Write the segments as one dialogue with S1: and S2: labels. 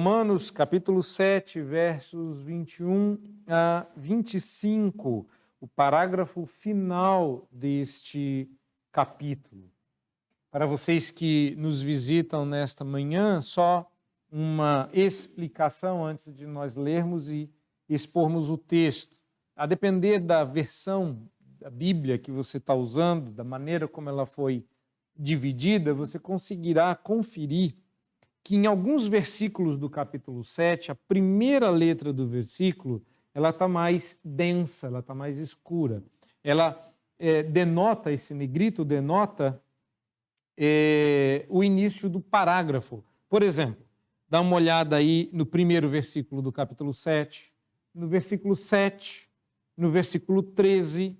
S1: Romanos, capítulo 7, versos 21 a 25, o parágrafo final deste capítulo. Para vocês que nos visitam nesta manhã, só uma explicação antes de nós lermos e expormos o texto. A depender da versão da Bíblia que você está usando, da maneira como ela foi dividida, você conseguirá conferir que em alguns versículos do capítulo 7, a primeira letra do versículo, ela está mais densa, ela está mais escura. Ela denota, esse negrito denota o início do parágrafo. Por exemplo, dá uma olhada aí no primeiro versículo do capítulo 7, no versículo 7, no versículo 13,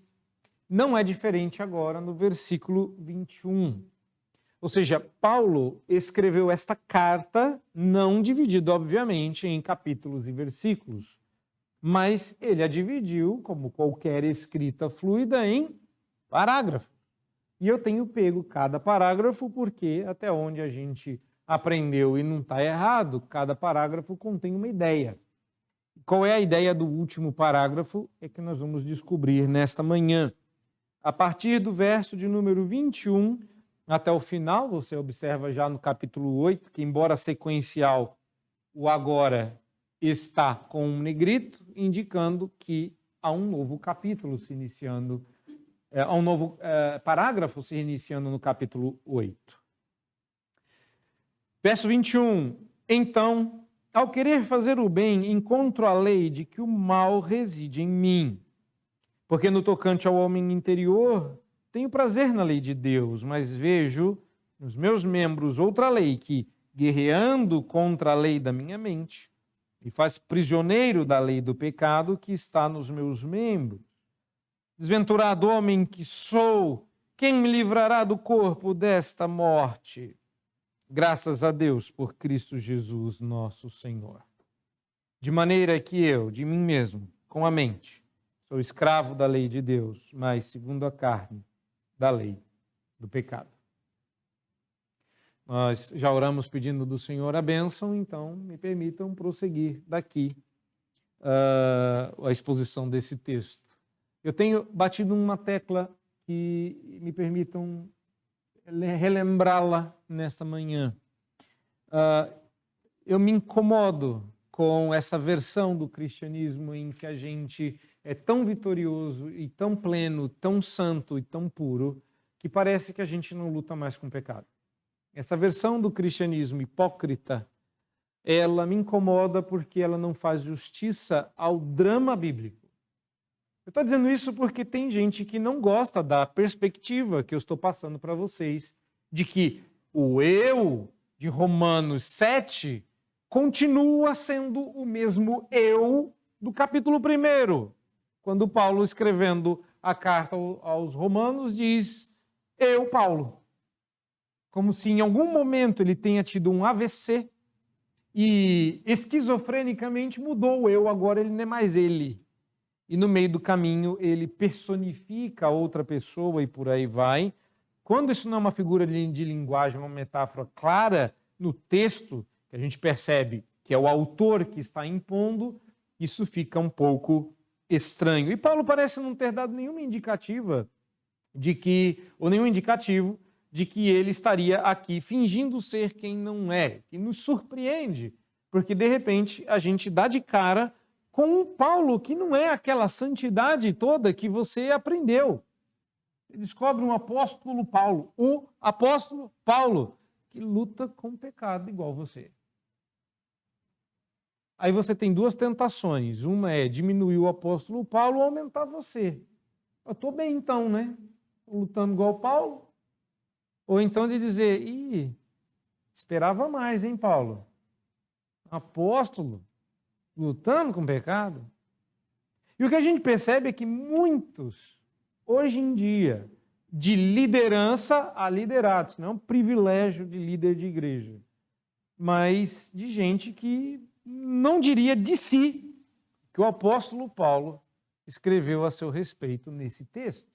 S1: não é diferente agora no versículo 21. Ou seja, Paulo escreveu esta carta, não dividida, obviamente, em capítulos e versículos, mas ele a dividiu, como qualquer escrita fluida, em parágrafos. E eu tenho pego cada parágrafo porque, até onde a gente aprendeu e não está errado, cada parágrafo contém uma ideia. Qual é a ideia do último parágrafo? É que nós vamos descobrir nesta manhã. A partir do verso de número 21 até o final, você observa já no capítulo 8, que embora sequencial, o agora está com um negrito, indicando que há um novo capítulo se iniciando, há um novo parágrafo se iniciando no capítulo 8. Verso 21. Então, ao querer fazer o bem, encontro a lei de que o mal reside em mim. Porque no tocante ao homem interior, tenho prazer na lei de Deus, mas vejo nos meus membros outra lei que, guerreando contra a lei da minha mente, me faz prisioneiro da lei do pecado que está nos meus membros. Desventurado homem que sou, quem me livrará do corpo desta morte? Graças a Deus por Cristo Jesus, nosso Senhor. De maneira que eu, de mim mesmo, com a mente, sou escravo da lei de Deus, mas segundo a carne, da lei do pecado. Nós já oramos pedindo do Senhor a bênção, então me permitam prosseguir daqui a exposição desse texto. Eu tenho batido uma tecla que me permitam relembrá-la nesta manhã. Eu me incomodo com essa versão do cristianismo em que a gente é tão vitorioso e tão pleno, tão santo e tão puro, que parece que a gente não luta mais com o pecado. Essa versão do cristianismo hipócrita, ela me incomoda porque ela não faz justiça ao drama bíblico. Eu estou dizendo isso porque tem gente que não gosta da perspectiva que eu estou passando para vocês, de que o eu de Romanos 7 continua sendo o mesmo eu do capítulo 1. Quando Paulo, escrevendo a carta aos Romanos, diz, eu, Paulo. Como se em algum momento ele tenha tido um AVC e esquizofrenicamente mudou o eu, agora ele não é mais ele. E no meio do caminho ele personifica outra pessoa e por aí vai. Quando isso não é uma figura de linguagem, uma metáfora clara no texto, que a gente percebe que é o autor que está impondo, isso fica um pouco estranho. E Paulo parece não ter dado nenhuma indicativa de que, ou nenhum indicativo de que ele estaria aqui fingindo ser quem não é, que nos surpreende, porque de repente a gente dá de cara com um Paulo que não é aquela santidade toda que você aprendeu. Você descobre um apóstolo Paulo, o apóstolo Paulo, que luta com o pecado igual você. Aí você tem duas tentações. Uma é diminuir o apóstolo Paulo ou aumentar você. Eu estou bem então, né? Tô lutando igual Paulo. Ou então de dizer, esperava mais, hein, Paulo? Apóstolo, lutando com o pecado. E o que a gente percebe é que muitos, hoje em dia, de liderança a liderados, não é um privilégio de líder de igreja, mas de gente que não diria de si que o apóstolo Paulo escreveu a seu respeito nesse texto.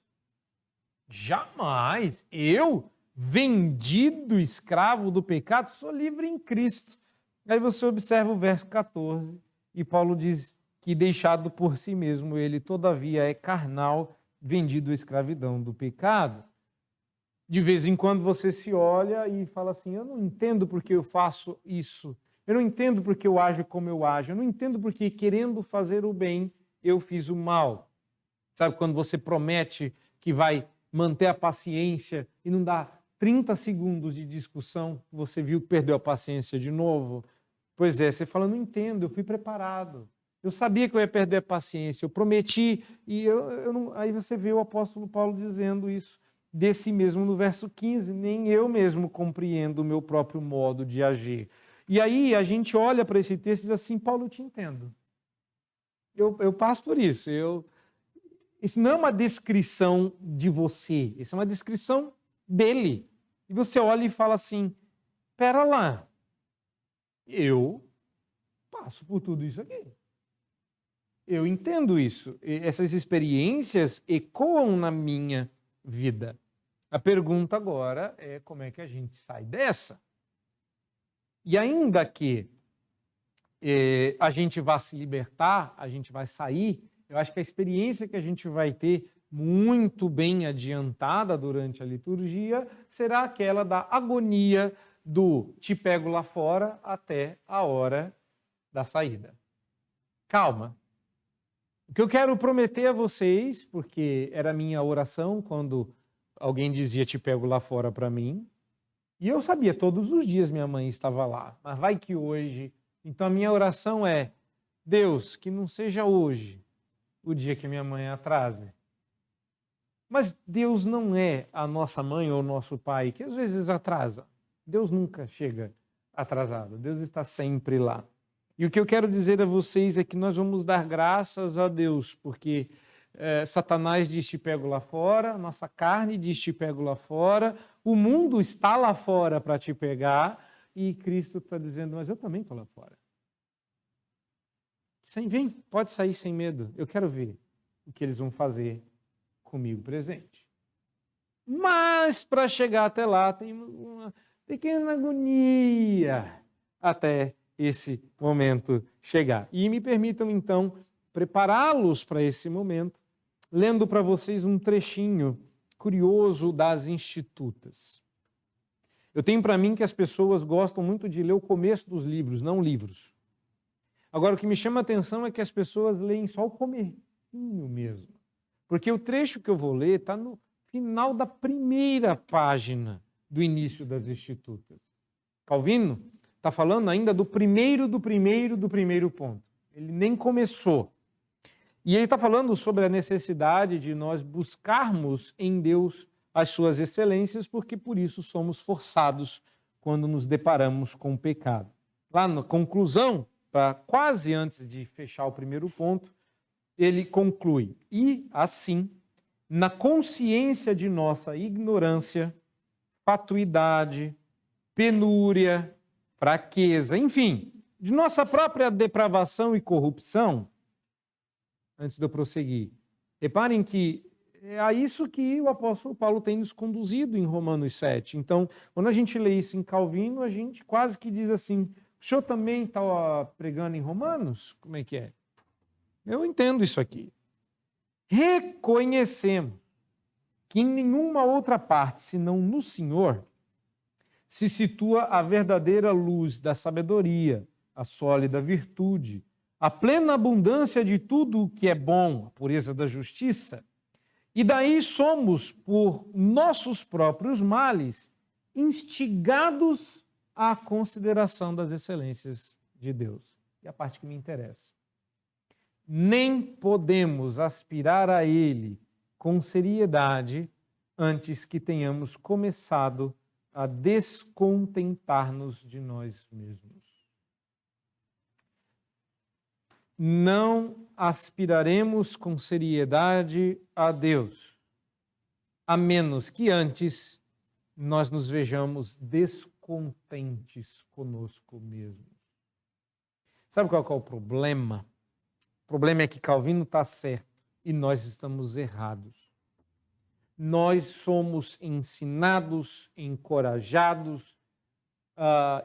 S1: Jamais! Eu, vendido escravo do pecado, sou livre em Cristo. Aí você observa o verso 14, e Paulo diz que deixado por si mesmo, ele todavia é carnal, vendido à escravidão do pecado. De vez em quando você se olha e fala assim, eu não entendo porque eu faço isso, eu não entendo porque eu ajo como eu ajo, eu não entendo porque querendo fazer o bem, eu fiz o mal. Sabe quando você promete que vai manter a paciência e não dá 30 segundos de discussão, você viu que perdeu a paciência de novo? Pois é, você fala, não entendo, eu fui preparado. Eu sabia que eu ia perder a paciência, eu prometi, e eu não... Aí você vê o apóstolo Paulo dizendo isso de si mesmo no verso 15, nem eu mesmo compreendo o meu próprio modo de agir. E aí a gente olha para esse texto e diz assim, Paulo, eu te entendo. Eu passo por isso, isso não é uma descrição de você, isso é uma descrição dele. E você olha e fala assim, pera lá, eu passo por tudo isso aqui. Eu entendo isso. Essas experiências ecoam na minha vida. A pergunta agora é como é que a gente sai dessa? E ainda que a gente vá se libertar, a gente vai sair, eu acho que a experiência que a gente vai ter muito bem adiantada durante a liturgia será aquela da agonia do te pego lá fora até a hora da saída. Calma. O que eu quero prometer a vocês, porque era a minha oração quando alguém dizia te pego lá fora para mim, e eu sabia, todos os dias minha mãe estava lá, mas vai que hoje. Então a minha oração é, Deus, que não seja hoje o dia que minha mãe atrase. Mas Deus não é a nossa mãe ou o nosso pai, que às vezes atrasa. Deus nunca chega atrasado, Deus está sempre lá. E o que eu quero dizer a vocês é que nós vamos dar graças a Deus, porque Satanás diz te pego lá fora, nossa carne diz te pego lá fora, o mundo está lá fora para te pegar, e Cristo está dizendo, mas eu também estou lá fora. Vem, pode sair sem medo, eu quero ver o que eles vão fazer comigo presente. Mas para chegar até lá, temos uma pequena agonia até esse momento chegar. E me permitam, então, prepará-los para esse momento, lendo para vocês um trechinho curioso das Institutas. Eu tenho para mim que as pessoas gostam muito de ler o começo dos livros, não livros. Agora, o que me chama a atenção é que as pessoas leem só o comecinho mesmo. Porque o trecho que eu vou ler está no final da primeira página do início das Institutas. Calvino está falando ainda do primeiro ponto. Ele nem começou. E ele está falando sobre a necessidade de nós buscarmos em Deus as suas excelências, porque por isso somos forçados quando nos deparamos com o pecado. Lá na conclusão, quase antes de fechar o primeiro ponto, ele conclui, e assim, na consciência de nossa ignorância, fatuidade, penúria, fraqueza, enfim, de nossa própria depravação e corrupção, antes de eu prosseguir, reparem que é a isso que o apóstolo Paulo tem nos conduzido em Romanos 7. Então, quando a gente lê isso em Calvino, a gente quase que diz assim, o senhor também está pregando em Romanos? Como é que é? Eu entendo isso aqui. Reconhecemos que em nenhuma outra parte, senão no Senhor, se situa a verdadeira luz da sabedoria, a sólida virtude, a plena abundância de tudo o que é bom, a pureza da justiça, e daí somos, por nossos próprios males, instigados à consideração das excelências de Deus. E a parte que me interessa. Nem podemos aspirar a Ele com seriedade antes que tenhamos começado a descontentar-nos de nós mesmos. Não aspiraremos com seriedade a Deus, a menos que antes nós nos vejamos descontentes conosco mesmos. Sabe qual é o problema? O problema é que Calvino está certo e nós estamos errados. Nós somos ensinados, encorajados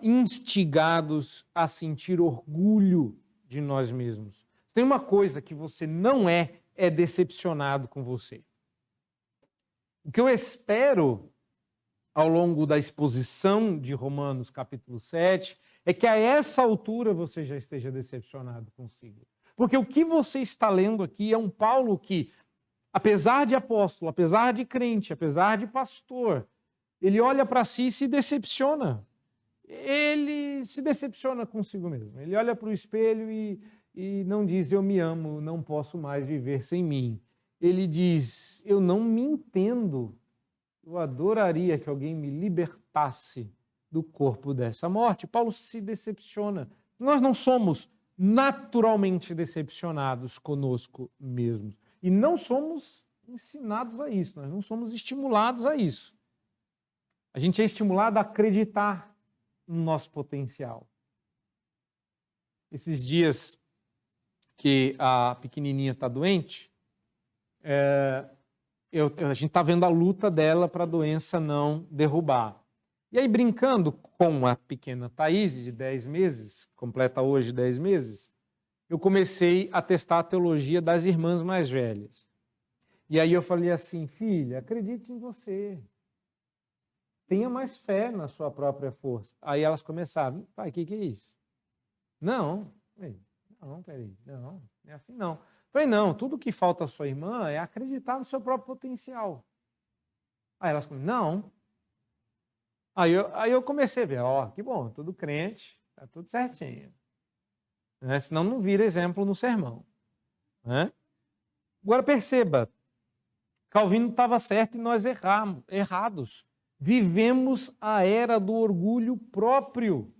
S1: instigados a sentir orgulho de nós mesmos. Se tem uma coisa que você não é decepcionado com você. O que eu espero ao longo da exposição de Romanos capítulo 7 é que a essa altura você já esteja decepcionado consigo. Porque o que você está lendo aqui é um Paulo que, apesar de apóstolo, apesar de crente, apesar de pastor, ele olha para si e se decepciona. Ele se decepciona consigo mesmo. Ele olha para o espelho e não diz, eu me amo, não posso mais viver sem mim. Ele diz, eu não me entendo. Eu adoraria que alguém me libertasse do corpo dessa morte. Paulo se decepciona. Nós não somos naturalmente decepcionados conosco mesmos. E não somos ensinados a isso, nós não somos estimulados a isso. A gente é estimulado a acreditar no nosso potencial. Esses dias que a pequenininha está doente, a gente está vendo a luta dela para a doença não derrubar. E aí, brincando com a pequena Thaís, de 10 meses, completa hoje 10 meses, eu comecei a testar a teologia das irmãs mais velhas. E aí eu falei assim, filha, acredite em você. Tenha mais fé na sua própria força. Aí elas começaram, pai, o que é isso? Não, peraí, não é assim não. Falei, não, tudo que falta à sua irmã é acreditar no seu próprio potencial. Aí elas falaram, não. Aí eu comecei a ver, que bom, tudo crente, tá tudo certinho. Né? Senão não vira exemplo no sermão. Né? Agora perceba, Calvino estava certo e nós errados. Vivemos a era do orgulho próprio.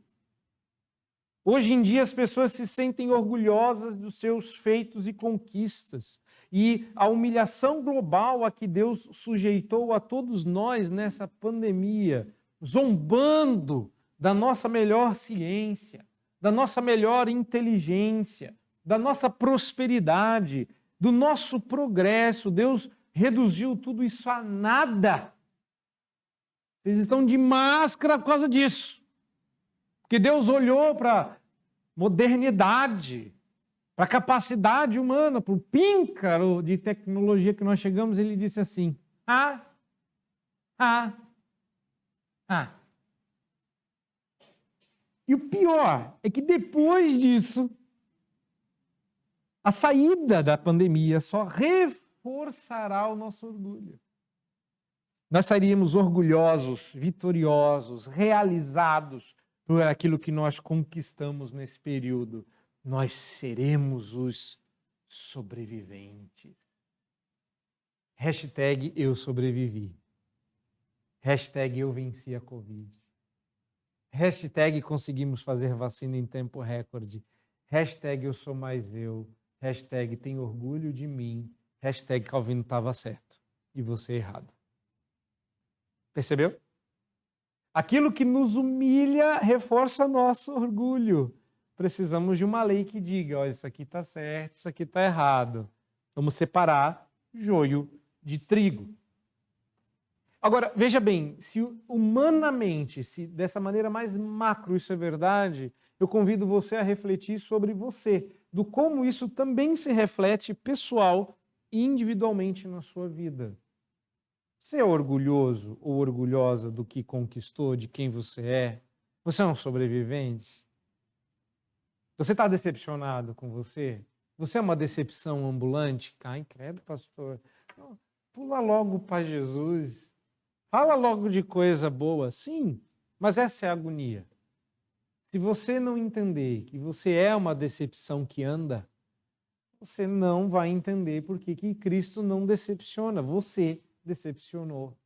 S1: Hoje em dia as pessoas se sentem orgulhosas dos seus feitos e conquistas. E a humilhação global a que Deus sujeitou a todos nós nessa pandemia, zombando da nossa melhor ciência, da nossa melhor inteligência, da nossa prosperidade, do nosso progresso. Deus reduziu tudo isso a nada. Vocês estão de máscara por causa disso. Porque Deus olhou para a modernidade, para a capacidade humana, para o píncaro de tecnologia que nós chegamos, ele disse assim, E o pior é que depois disso, a saída da pandemia só reforçará o nosso orgulho. Nós sairíamos orgulhosos, vitoriosos, realizados por aquilo que nós conquistamos nesse período. Nós seremos os sobreviventes. Hashtag eu sobrevivi. Hashtag eu venci a Covid. Hashtag conseguimos fazer vacina em tempo recorde. Hashtag eu sou mais eu. Hashtag tenho orgulho de mim. Hashtag Calvino estava certo e você errado. Percebeu? Aquilo que nos humilha reforça nosso orgulho. Precisamos de uma lei que diga, olha, isso aqui está certo, isso aqui está errado. Vamos separar joio de trigo. Agora, veja bem, se humanamente, se dessa maneira mais macro isso é verdade, eu convido você a refletir sobre você, do como isso também se reflete pessoal e individualmente na sua vida. Você é orgulhoso ou orgulhosa do que conquistou, de quem você é? Você é um sobrevivente? Você está decepcionado com você? Você é uma decepção ambulante? Ai, credo, pastor. Não, pula logo para Jesus. Fala logo de coisa boa. Sim, mas essa é a agonia. Se você não entender que você é uma decepção que anda, você não vai entender por que Cristo não decepciona. Você decepcionou.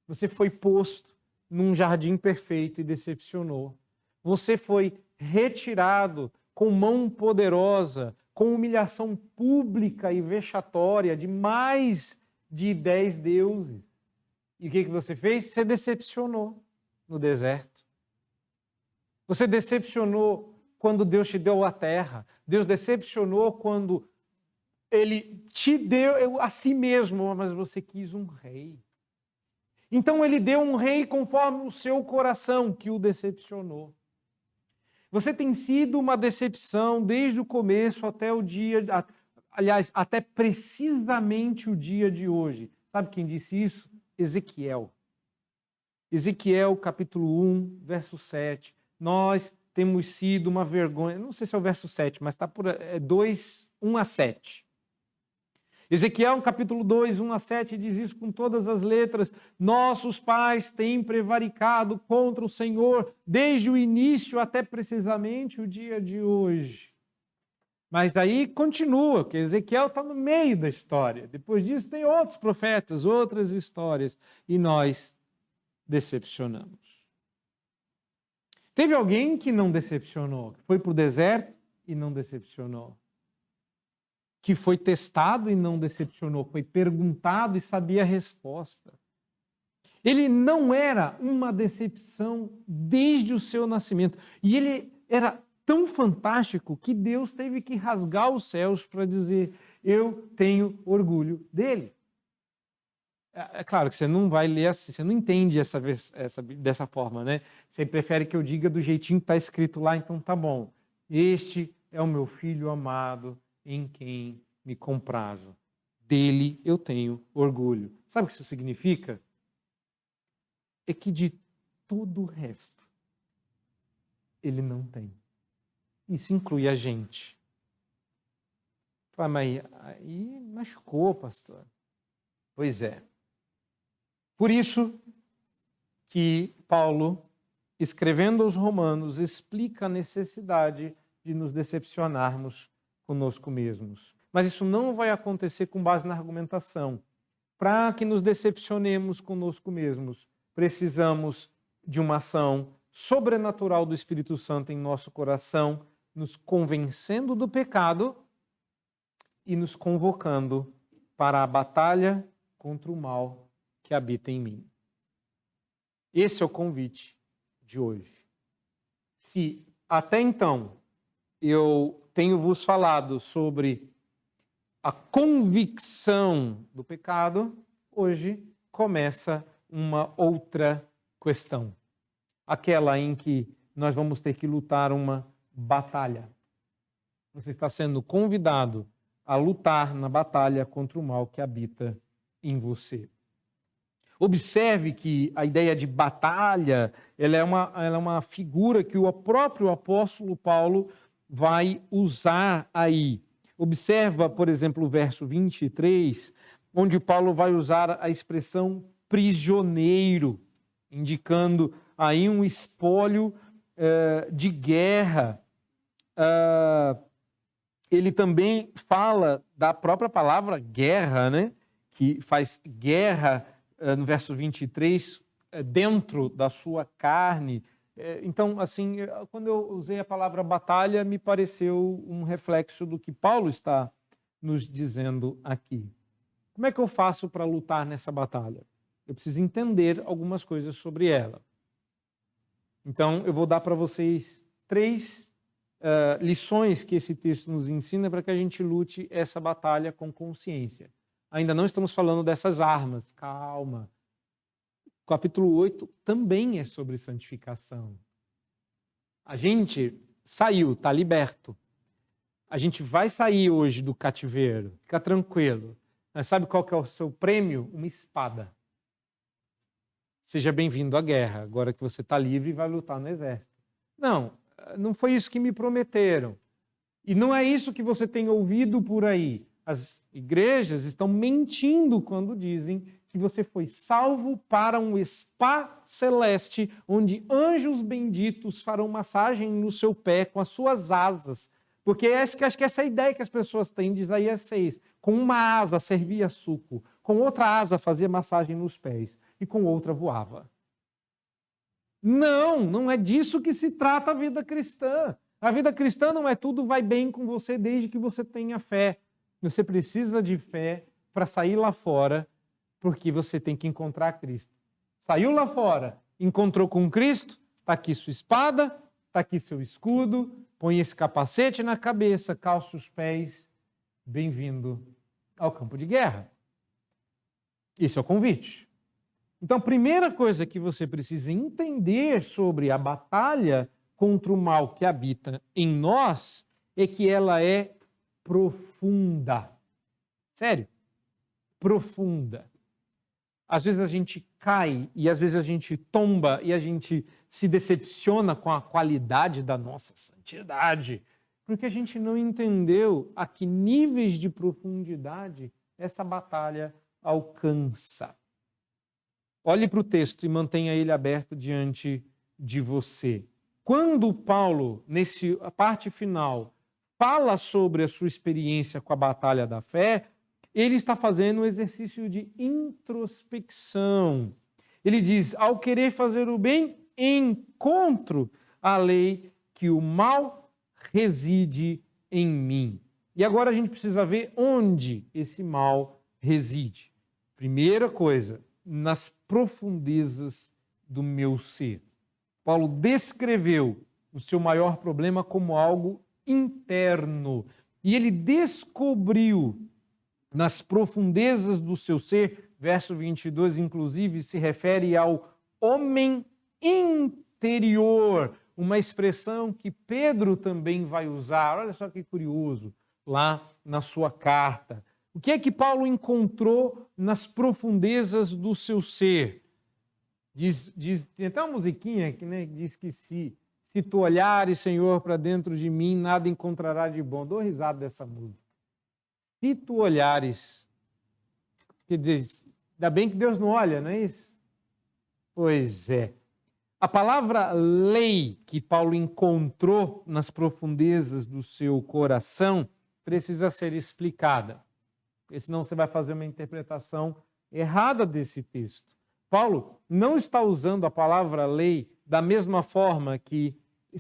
S1: Você foi posto num jardim perfeito e decepcionou. Você foi retirado com mão poderosa, com humilhação pública e vexatória de mais de 10 deuses. E o que você fez? Você decepcionou no deserto. Você decepcionou quando Deus te deu a terra. Deus decepcionou quando Ele te deu a si mesmo, mas você quis um rei. Então ele deu um rei conforme o seu coração, que o decepcionou. Você tem sido uma decepção desde o começo até o dia, aliás, até precisamente o dia de hoje. Sabe quem disse isso? Ezequiel. Ezequiel, capítulo 1, verso 7. Nós temos sido uma vergonha. Não sei se é o verso 7, mas está por 2, 1 a 7. Ezequiel, capítulo 2, 1 a 7, diz isso com todas as letras. Nossos pais têm prevaricado contra o Senhor desde o início até precisamente o dia de hoje. Mas aí continua, que Ezequiel está no meio da história. Depois disso tem outros profetas, outras histórias. E nós decepcionamos. Teve alguém que não decepcionou, que foi para o deserto e não decepcionou. Que foi testado e não decepcionou, foi perguntado e sabia a resposta. Ele não era uma decepção desde o seu nascimento. E ele era tão fantástico que Deus teve que rasgar os céus para dizer: eu tenho orgulho dele. É claro que você não vai ler assim, você não entende dessa forma, né? Você prefere que eu diga do jeitinho que está escrito lá, então tá bom. Este é o meu filho amado, em quem me comprazo. Dele eu tenho orgulho. Sabe o que isso significa? É que de todo o resto, ele não tem. Isso inclui a gente. Mas aí machucou, pastor. Pois é. Por isso que Paulo, escrevendo aos Romanos, explica a necessidade de nos decepcionarmos conosco mesmos. Mas isso não vai acontecer com base na argumentação. Para que nos decepcionemos conosco mesmos, precisamos de uma ação sobrenatural do Espírito Santo em nosso coração, nos convencendo do pecado e nos convocando para a batalha contra o mal que habita em mim. Esse é o convite de hoje. Se até então eu tenho vos falado sobre a convicção do pecado, hoje começa uma outra questão. Aquela em que nós vamos ter que lutar uma batalha. Você está sendo convidado a lutar na batalha contra o mal que habita em você. Observe que a ideia de batalha ela é uma figura que o próprio apóstolo Paulo vai usar aí. Observa, por exemplo, o verso 23, onde Paulo vai usar a expressão prisioneiro, indicando aí um espólio de guerra. Ele também fala da própria palavra guerra, né? Que faz guerra no verso 23, dentro da sua carne. Então, assim, quando eu usei a palavra batalha, me pareceu um reflexo do que Paulo está nos dizendo aqui. Como é que eu faço para lutar nessa batalha? Eu preciso entender algumas coisas sobre ela. Então, eu vou dar para vocês 3 lições que esse texto nos ensina para que a gente lute essa batalha com consciência. Ainda não estamos falando dessas armas. Calma. O capítulo 8 também é sobre santificação. A gente saiu, está liberto. A gente vai sair hoje do cativeiro. Fica tranquilo. Mas sabe qual que é o seu prêmio? Uma espada. Seja bem-vindo à guerra, agora que você está livre e vai lutar no exército. Não foi isso que me prometeram. E não é isso que você tem ouvido por aí. As igrejas estão mentindo quando dizem que você foi salvo para um spa celeste, onde anjos benditos farão massagem no seu pé com as suas asas. Porque acho que essa é a ideia que as pessoas têm de Isaías 6. Com uma asa servia suco, com outra asa fazia massagem nos pés e com outra voava. Não é disso que se trata a vida cristã. A vida cristã não é tudo vai bem com você desde que você tenha fé. Você precisa de fé para sair lá fora, porque você tem que encontrar Cristo. Saiu lá fora, encontrou com Cristo, está aqui sua espada, está aqui seu escudo, põe esse capacete na cabeça, calça os pés, bem-vindo ao campo de guerra. Esse é o convite. Então, a primeira coisa que você precisa entender sobre a batalha contra o mal que habita em nós é que ela é profunda. Sério, profunda. Às vezes a gente cai e às vezes a gente tomba e a gente se decepciona com a qualidade da nossa santidade, porque a gente não entendeu a que níveis de profundidade essa batalha alcança. Olhe para o texto e mantenha ele aberto diante de você. Quando Paulo, nessa parte final, fala sobre a sua experiência com a batalha da fé, ele está fazendo um exercício de introspecção. Ele diz, ao querer fazer o bem, encontro a lei que o mal reside em mim. E agora a gente precisa ver onde esse mal reside. Primeira coisa, nas profundezas do meu ser. Paulo descreveu o seu maior problema como algo interno. E ele descobriu nas profundezas do seu ser, verso 22, inclusive, se refere ao homem interior, uma expressão que Pedro também vai usar. Olha só que curioso, lá na sua carta. O que é que Paulo encontrou nas profundezas do seu ser? Tem até uma musiquinha que diz que se tu olhares, Senhor, para dentro de mim, nada encontrará de bom. Dou risada dessa música. Se tu olhares, quer dizer, ainda bem que Deus não olha, não é isso? Pois é. A palavra lei que Paulo encontrou nas profundezas do seu coração precisa ser explicada, porque senão você vai fazer uma interpretação errada desse texto. Paulo não está usando a palavra lei da mesma forma que,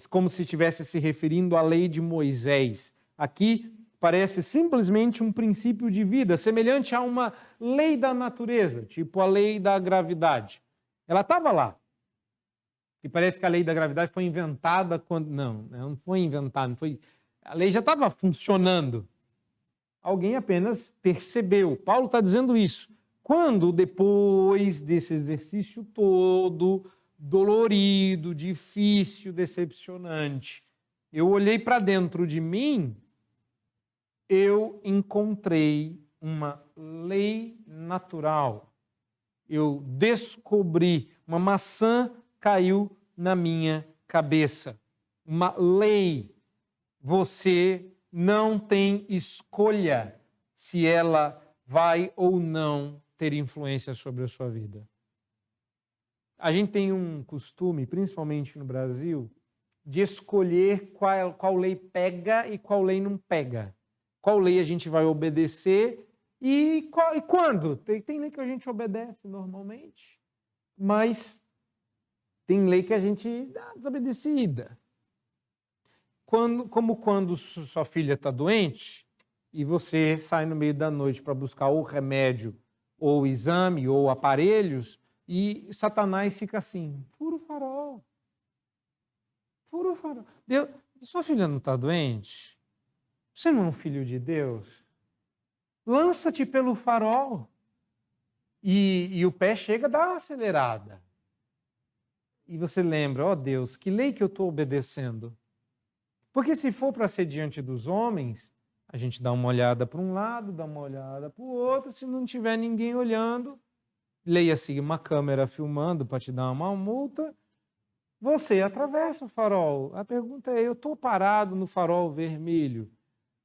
S1: como se estivesse se referindo à lei de Moisés. Aqui parece simplesmente um princípio de vida, semelhante a uma lei da natureza, tipo a lei da gravidade. Ela estava lá. E parece que a lei da gravidade foi inventada quando... Não foi inventada, a lei já estava funcionando. Alguém apenas percebeu. Paulo está dizendo isso. Quando, depois desse exercício todo, dolorido, difícil, decepcionante, eu olhei para dentro de mim, eu encontrei uma lei natural. Eu descobri, uma maçã caiu na minha cabeça. Uma lei. Você não tem escolha se ela vai ou não ter influência sobre a sua vida. A gente tem um costume, principalmente no Brasil, de escolher qual lei pega e qual lei não pega. Qual lei a gente vai obedecer e quando? Tem lei que a gente obedece normalmente, mas tem lei que a gente dá desobedecida. Como quando sua filha está doente e você sai no meio da noite para buscar ou remédio, ou exame, ou aparelhos, e Satanás fica assim, fura o farol. Fura o farol. Deus, sua filha não está doente? Você não é um filho de Deus? Lança-te pelo farol. E o pé chega a dar uma acelerada. E você lembra, ó Deus, que lei que eu estou obedecendo? Porque se for para ser diante dos homens, a gente dá uma olhada para um lado, dá uma olhada para o outro, se não tiver ninguém olhando, leia-se uma câmera filmando para te dar uma multa, você atravessa o farol. A pergunta é, eu estou parado no farol vermelho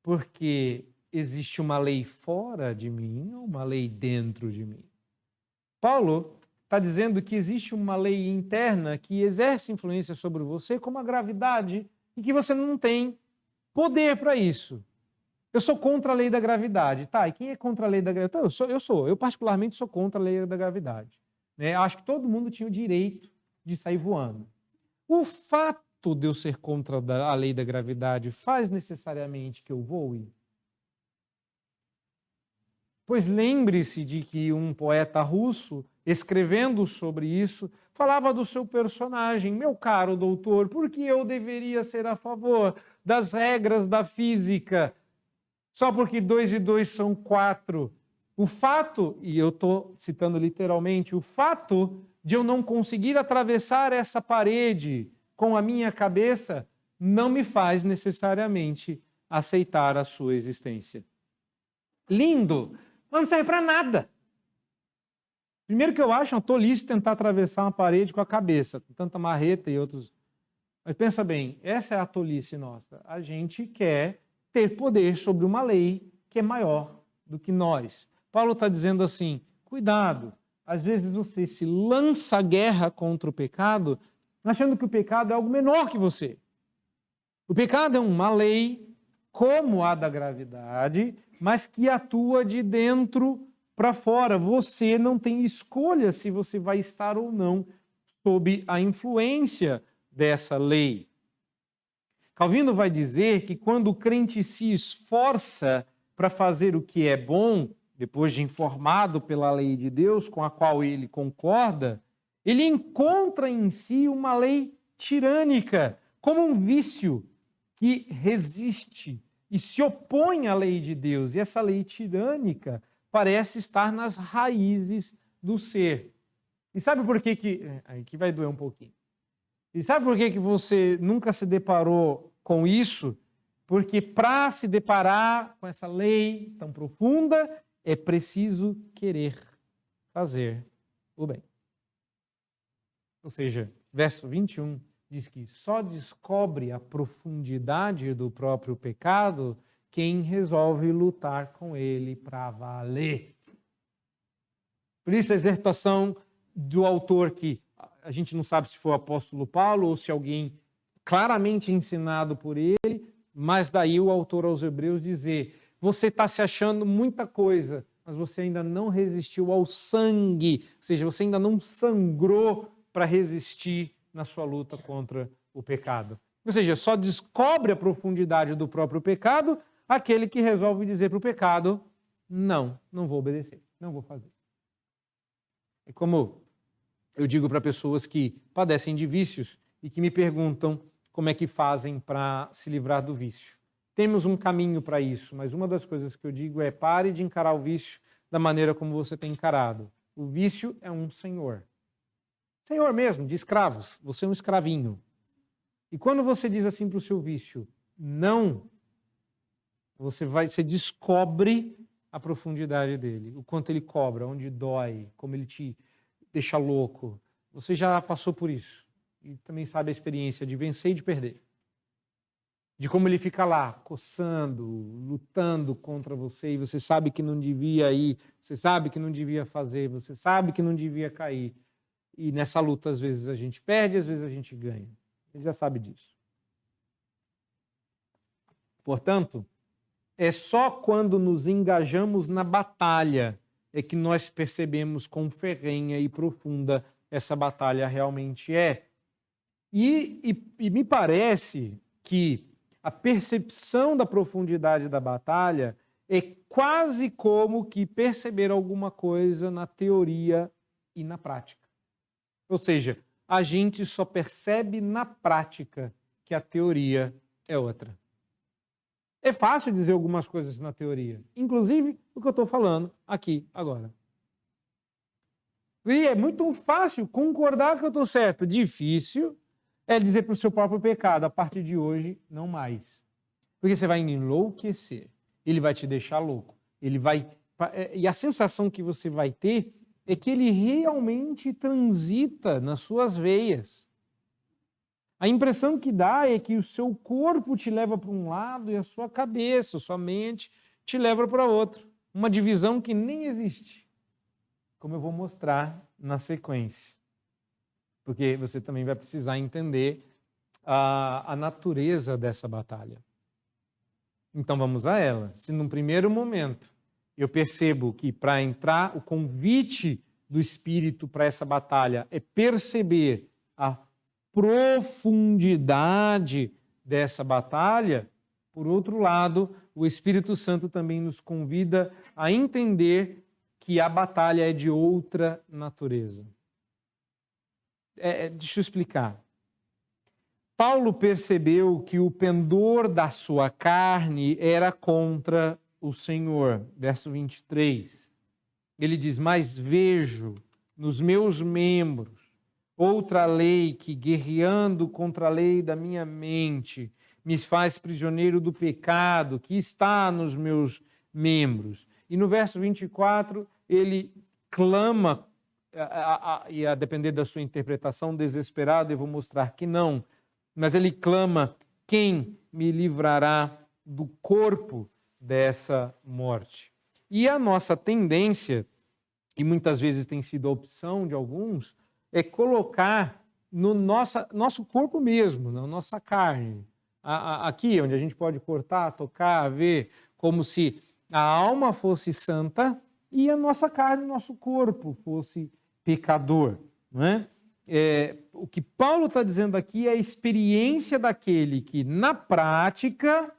S1: porque existe uma lei fora de mim ou uma lei dentro de mim? Paulo está dizendo que existe uma lei interna que exerce influência sobre você, como a gravidade, e que você não tem poder para isso. Eu sou contra a lei da gravidade. Tá, e quem é contra a lei da gravidade? Eu particularmente sou contra a lei da gravidade. Né? Acho que todo mundo tinha o direito de sair voando. O fato de eu ser contra a lei da gravidade faz necessariamente que eu voe? Pois lembre-se de que um poeta russo, escrevendo sobre isso, falava do seu personagem. Meu caro doutor, por que eu deveria ser a favor das regras da física? Só porque 2 e 2 são 4. O fato, e eu estou citando literalmente, o fato de eu não conseguir atravessar essa parede com a minha cabeça não me faz necessariamente aceitar a sua existência. Lindo, mas não serve para nada. Primeiro que eu acho uma tolice tentar atravessar uma parede com a cabeça, com tanta marreta e outros. Mas pensa bem, essa é a tolice nossa. A gente quer ter poder sobre uma lei que é maior do que nós. Paulo está dizendo assim, cuidado, às vezes você se lança a guerra contra o pecado, achando que o pecado é algo menor que você. O pecado é uma lei, como a da gravidade, mas que atua de dentro para fora. Você não tem escolha se você vai estar ou não sob a influência dessa lei. Calvino vai dizer que quando o crente se esforça para fazer o que é bom, depois de informado pela lei de Deus com a qual ele concorda, ele encontra em si uma lei tirânica, como um vício que resiste e se opõe à lei de Deus. E essa lei tirânica parece estar nas raízes do ser. E sabe por que aqui vai doer um pouquinho. E sabe por que você nunca se deparou com isso? Porque para se deparar com essa lei tão profunda, é preciso querer fazer o bem. Ou seja, verso 21 diz que só descobre a profundidade do próprio pecado quem resolve lutar com ele para valer. Por isso a exortação do autor, que a gente não sabe se foi o apóstolo Paulo ou se alguém claramente ensinado por ele, mas daí o autor aos Hebreus dizer, você está se achando muita coisa, mas você ainda não resistiu ao sangue, ou seja, você ainda não sangrou para resistir na sua luta contra o pecado. Ou seja, só descobre a profundidade do próprio pecado aquele que resolve dizer para o pecado, não vou obedecer, não vou fazer. É como eu digo para pessoas que padecem de vícios e que me perguntam como é que fazem para se livrar do vício. Temos um caminho para isso, mas uma das coisas que eu digo é pare de encarar o vício da maneira como você tem encarado. O vício é um senhor. Senhor mesmo, de escravos. Você é um escravinho. E quando você diz assim para o seu vício, não, você descobre a profundidade dele, o quanto ele cobra, onde dói, como ele te deixa louco. Você já passou por isso. E também sabe a experiência de vencer e de perder. De como ele fica lá, coçando, lutando contra você, e você sabe que não devia ir, você sabe que não devia fazer, você sabe que não devia cair. E nessa luta, às vezes, a gente perde, às vezes a gente ganha. Ele já sabe disso. Portanto, é só quando nos engajamos na batalha é que nós percebemos quão ferrenha e profunda essa batalha realmente é. E me parece que a percepção da profundidade da batalha é quase como que perceber alguma coisa na teoria e na prática. Ou seja, a gente só percebe na prática que a teoria é outra. É fácil dizer algumas coisas na teoria, inclusive o que eu estou falando aqui agora. E é muito fácil concordar que eu estou certo. Difícil é dizer para o seu próprio pecado, a partir de hoje, não mais. Porque você vai enlouquecer. Ele vai te deixar louco. E a sensação que você vai ter é que ele realmente transita nas suas veias. A impressão que dá é que o seu corpo te leva para um lado e a sua cabeça, a sua mente te leva para outro. Uma divisão que nem existe, como eu vou mostrar na sequência. Porque você também vai precisar entender a natureza dessa batalha. Então vamos a ela. Se num primeiro momento eu percebo que para entrar, o convite do Espírito para essa batalha é perceber a profundidade dessa batalha, por outro lado, o Espírito Santo também nos convida a entender que a batalha é de outra natureza. Deixa eu explicar. Paulo percebeu que o pendor da sua carne era contra o Senhor. Verso 23. Ele diz, mas vejo nos meus membros outra lei que, guerreando contra a lei da minha mente, me faz prisioneiro do pecado que está nos meus membros. E no verso 24, ele clama, e a depender da sua interpretação, desesperado, eu vou mostrar que não, mas ele clama, quem me livrará do corpo dessa morte? E a nossa tendência, e muitas vezes tem sido a opção de alguns, é colocar no nosso corpo mesmo, na nossa carne, aqui onde a gente pode cortar, tocar, ver, como se a alma fosse santa e a nossa carne, nosso corpo fosse pecador, não é? O que Paulo está dizendo aqui é a experiência daquele que, na prática,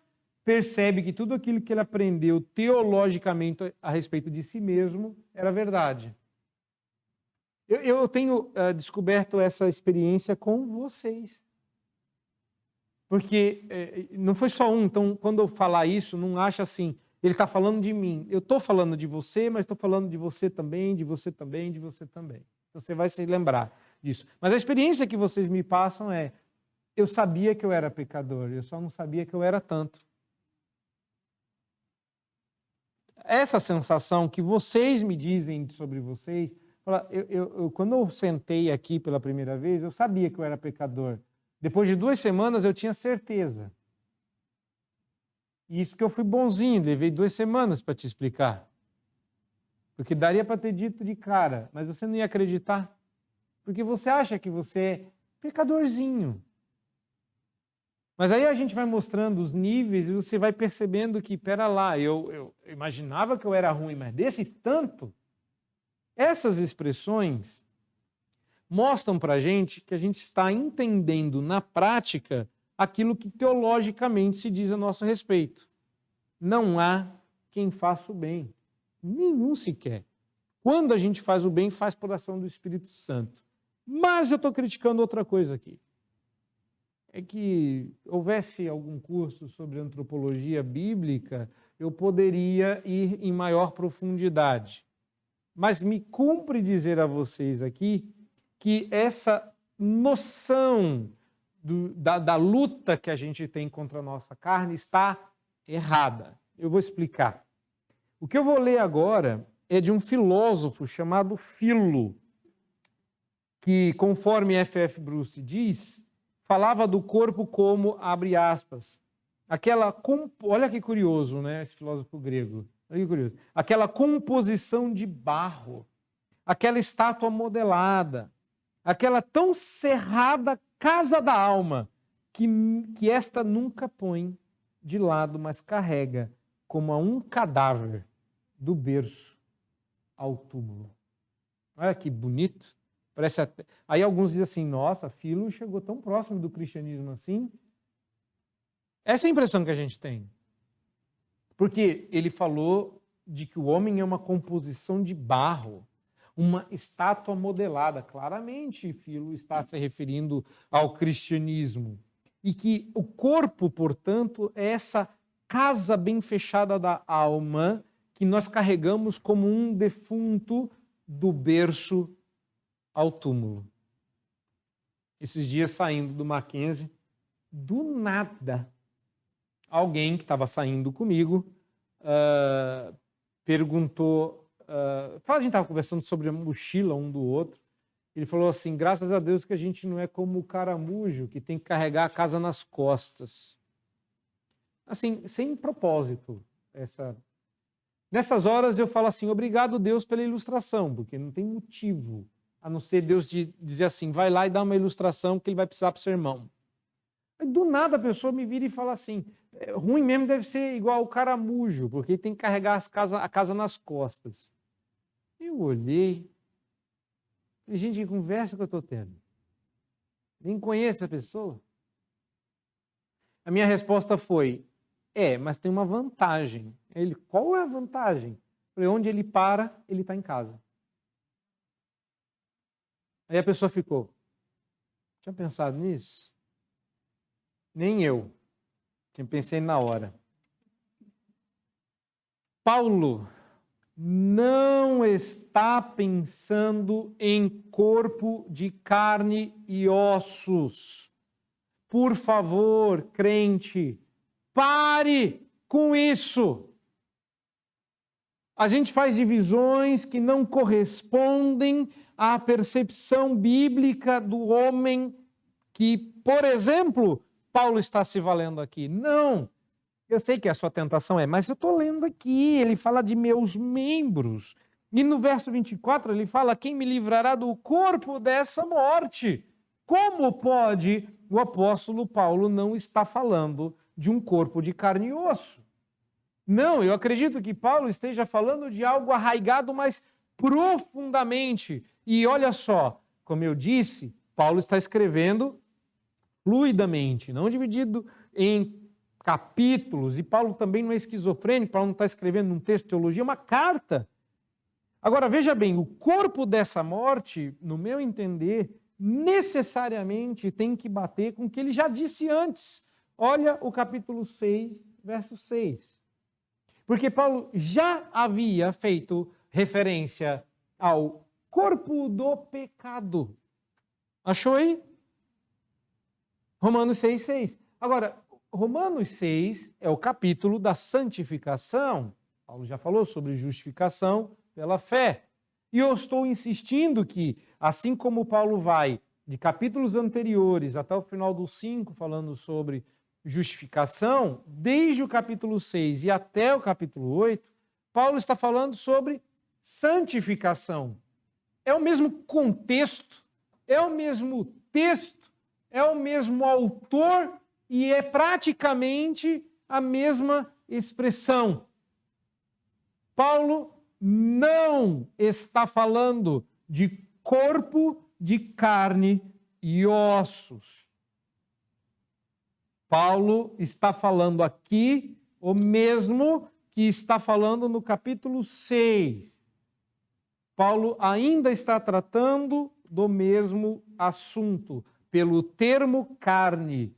S1: percebe que tudo aquilo que ele aprendeu teologicamente a respeito de si mesmo era verdade. Eu tenho descoberto essa experiência com vocês. Porque não foi só um, então quando eu falar isso, não acha assim, ele está falando de mim. Eu estou falando de você, mas estou falando de você também, de você também, de você também. Você vai se lembrar disso. Mas a experiência que vocês me passam é, eu sabia que eu era pecador, eu só não sabia que eu era tanto. Essa sensação que vocês me dizem sobre vocês, quando eu sentei aqui pela primeira vez, eu sabia que eu era pecador. Depois de 2 semanas eu tinha certeza. E isso porque eu fui bonzinho, levei 2 semanas para te explicar. Porque daria para ter dito de cara, mas você não ia acreditar. Porque você acha que você é pecadorzinho. Mas aí a gente vai mostrando os níveis e você vai percebendo que, pera lá, eu imaginava que eu era ruim, mas desse tanto. Essas expressões mostram para a gente que a gente está entendendo na prática aquilo que teologicamente se diz a nosso respeito. Não há quem faça o bem. Nenhum sequer. Quando a gente faz o bem, faz por ação do Espírito Santo. Mas eu estou criticando outra coisa aqui. É que houvesse algum curso sobre antropologia bíblica, eu poderia ir em maior profundidade. Mas me cumpre dizer a vocês aqui que essa noção da luta que a gente tem contra a nossa carne está errada. Eu vou explicar. O que eu vou ler agora é de um filósofo chamado Filo, que, conforme F.F. Bruce diz, falava do corpo como, abre aspas, olha que curioso, né, esse filósofo grego, olha que curioso, aquela composição de barro, aquela estátua modelada, aquela tão cerrada casa da alma, que esta nunca põe de lado, mas carrega como a um cadáver do berço ao túmulo. Olha que bonito. Parece até... Aí alguns dizem assim, nossa, Filo chegou tão próximo do cristianismo assim. Essa é a impressão que a gente tem. Porque ele falou de que o homem é uma composição de barro, uma estátua modelada. Claramente, Filo está se referindo ao cristianismo. E que o corpo, portanto, é essa casa bem fechada da alma que nós carregamos como um defunto do berço ao túmulo. Esses dias, saindo do Mackenzie, do nada, alguém que estava saindo comigo perguntou, a gente estava conversando sobre a mochila um do outro, ele falou assim, graças a Deus que a gente não é como o caramujo, que tem que carregar a casa nas costas. Assim, sem propósito. Nessas horas eu falo assim, obrigado Deus pela ilustração, porque não tem motivo, a não ser Deus dizer assim, vai lá e dá uma ilustração que ele vai precisar para o sermão. Do nada a pessoa me vira e fala assim, ruim mesmo deve ser igual o caramujo, porque ele tem que carregar a casa nas costas. Eu olhei, falei, gente, que conversa que eu estou tendo? Nem conheço a pessoa. A minha resposta foi, mas tem uma vantagem. Ele, qual é a vantagem? Eu falei, onde ele para, ele está em casa. Aí a pessoa ficou, tinha pensado nisso? Nem eu. Pensei na hora. Paulo não não está pensando em corpo de carne e ossos. Por favor, crente, pare com isso. A gente faz divisões que não correspondem à percepção bíblica do homem que, por exemplo, Paulo está se valendo aqui. Não, eu sei que a sua tentação mas eu estou lendo aqui, ele fala de meus membros. E no verso 24 ele fala, quem me livrará do corpo dessa morte? Como pode o apóstolo Paulo não estar falando de um corpo de carne e osso? Não, eu acredito que Paulo esteja falando de algo arraigado mais profundamente. E olha só, como eu disse, Paulo está escrevendo fluidamente, não dividido em capítulos. E Paulo também não é esquizofrênico, Paulo não está escrevendo um texto de teologia, é uma carta. Agora, veja bem, o corpo dessa morte, no meu entender, necessariamente tem que bater com o que ele já disse antes. Olha o capítulo 6, verso 6. Porque Paulo já havia feito referência ao corpo do pecado. Achou aí? Romanos 6, 6. Agora, Romanos 6 é o capítulo da santificação. Paulo já falou sobre justificação pela fé. E eu estou insistindo que, assim como Paulo vai de capítulos anteriores até o final do 5, falando sobre justificação, desde o capítulo 6 e até o capítulo 8, Paulo está falando sobre santificação. É o mesmo contexto, é o mesmo texto, é o mesmo autor e é praticamente a mesma expressão. Paulo não está falando de corpo de carne e ossos. Paulo está falando aqui o mesmo que está falando no capítulo 6. Paulo ainda está tratando do mesmo assunto. Pelo termo carne,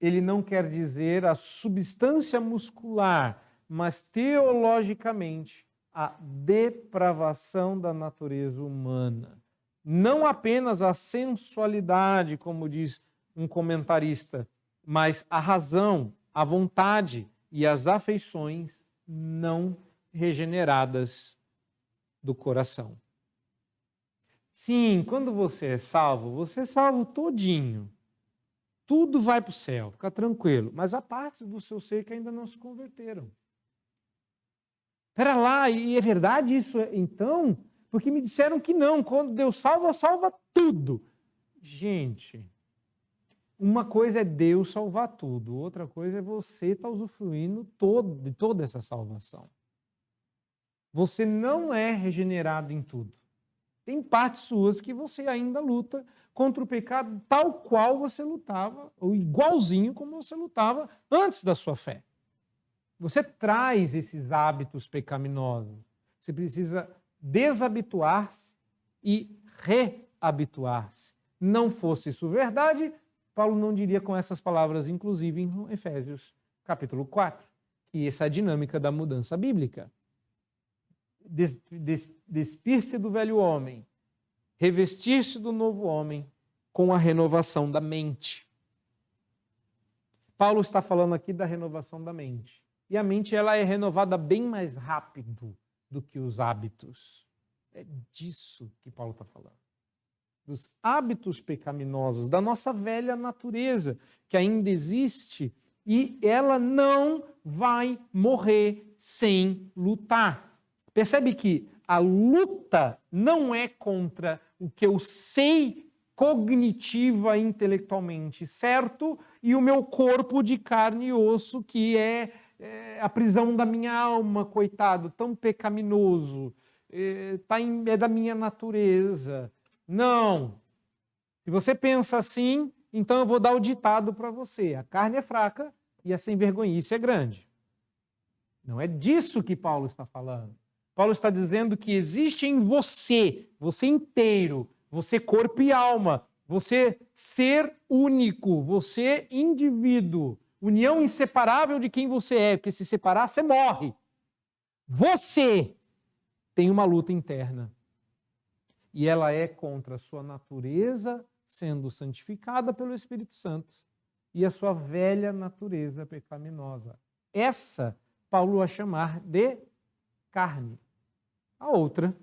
S1: ele não quer dizer a substância muscular, mas teologicamente a depravação da natureza humana. Não apenas a sensualidade, como diz um comentarista, mas a razão, a vontade e as afeições não regeneradas do coração. Sim, quando você é salvo todinho. Tudo vai para o céu, fica tranquilo. Mas há partes do seu ser que ainda não se converteram. Espera lá, e é verdade isso então? Porque me disseram que não, quando Deus salva tudo. Gente, uma coisa é Deus salvar tudo, outra coisa é você estar usufruindo de toda essa salvação. Você não é regenerado em tudo. Tem partes suas que você ainda luta contra o pecado tal qual você lutava, ou igualzinho como você lutava antes da sua fé. Você traz esses hábitos pecaminosos. Você precisa desabituar-se e reabituar-se. Não fosse isso verdade, Paulo não diria com essas palavras, inclusive em Efésios capítulo 4, que essa é a dinâmica da mudança bíblica. Despir-se do velho homem, revestir-se do novo homem com a renovação da mente. Paulo está falando aqui da renovação da mente. E a mente ela é renovada bem mais rápido do que os hábitos. É disso que Paulo está falando. Dos hábitos pecaminosos, da nossa velha natureza, que ainda existe e ela não vai morrer sem lutar. Percebe que a luta não é contra o que eu sei cognitiva e intelectualmente, certo? E o meu corpo de carne e osso, que é a prisão da minha alma, coitado, tão pecaminoso, é da minha natureza. Não. Se você pensa assim, então eu vou dar o ditado para você. A carne é fraca e a sem-vergonhice é grande. Não é disso que Paulo está falando. Paulo está dizendo que existe em você, você inteiro, você corpo e alma, você ser único, você indivíduo, união inseparável de quem você é, porque se separar, você morre. Você tem uma luta interna. E ela é contra a sua natureza sendo santificada pelo Espírito Santo e a sua velha natureza pecaminosa. Essa, Paulo vai chamar de carne. A outra,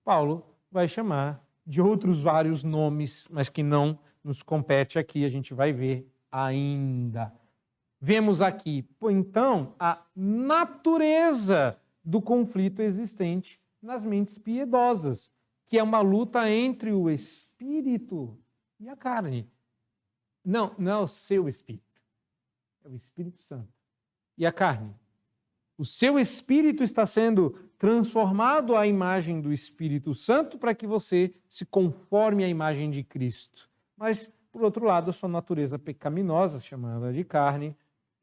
S1: Paulo vai chamar de outros vários nomes, mas que não nos compete aqui, a gente vai ver ainda. Vemos aqui, então, a natureza do conflito existente nas mentes piedosas, que é uma luta entre o espírito e a carne. Não é o seu espírito, é o Espírito Santo. E a carne? O seu espírito está sendo transformado à imagem do Espírito Santo para que você se conforme à imagem de Cristo. Mas, por outro lado, a sua natureza pecaminosa, chamada de carne,